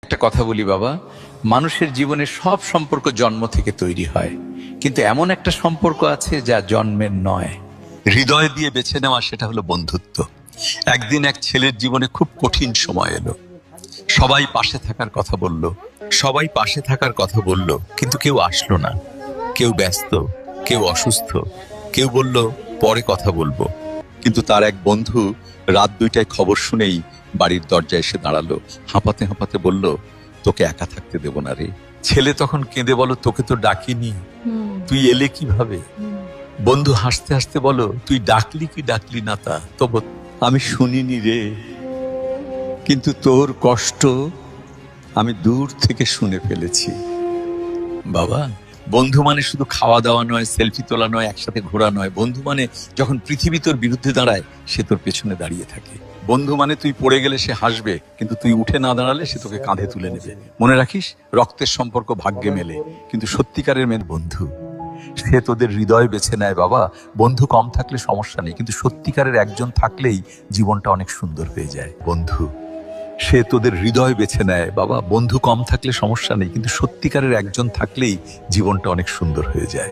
একটা কথা বলি বাবা, মানুষের জীবনে সব সম্পর্ক জন্ম থেকে তৈরি হয়, কিন্তু এমন একটা সম্পর্ক আছে যা জন্মের নয়, হৃদয় দিয়ে বেছে নেওয়া, সেটা হলো বন্ধুত্ব। একদিন এক ছেলের জীবনে খুব কঠিন সময় এলো। সবাই পাশে থাকার কথা বলল, কিন্তু কেউ আসলো না। কেউ ব্যস্ত, কেউ অসুস্থ, কেউ বলল পরে কথা বলবো। কিন্তু তার এক বন্ধু রাত 2টায় খবর শুনেই বাড়ির দরজায় এসে দাঁড়ালো। হাঁপাতে হাঁপাতে বলল, তোকে একা থাকতে দেব না রে। ছেলে তখন কেঁদে বলো, তোকে তো ডাকিনি, তুই এলে কিভাবে? বন্ধু হাসতে হাসতে বলো, তুই ডাকলি কি ডাকলি না তা তবু আমি শুনিনি রে, কিন্তু তোর কষ্ট আমি দূর থেকে শুনে ফেলেছি। বাবা। বন্ধু মানে শুধু খাওয়া দাওয়া নয়, সেলফি তোলা নয়, একসাথে ঘোরা নয়। বন্ধু মানে যখন পৃথিবী তোর বিরুদ্ধে দাঁড়ায়, সে তোর পেছনে দাঁড়িয়ে থাকে। বন্ধু মানে তুই পড়ে গেলে সে হাসবে, কিন্তু তুই উঠে না দাঁড়ালে সে তোকে কাঁধে তুলে নেবে। মনে রাখিস, রক্তের সম্পর্ক ভাগ্যে মেলে, কিন্তু সত্যিকারের মেয়ে বন্ধু, সে তোদের হৃদয় বেছে নেয়। বাবা, বন্ধু কম থাকলে সমস্যা নেই, কিন্তু সত্যিকারের একজন থাকলেই জীবনটা অনেক সুন্দর হয়ে যায়। বন্ধু, সে তোদের হৃদয় বেছে নেয়। বাবা, বন্ধু কম থাকলে সমস্যা নেই, কিন্তু সত্যিকারের একজন থাকলেই জীবনটা অনেক সুন্দর হয়ে যায়।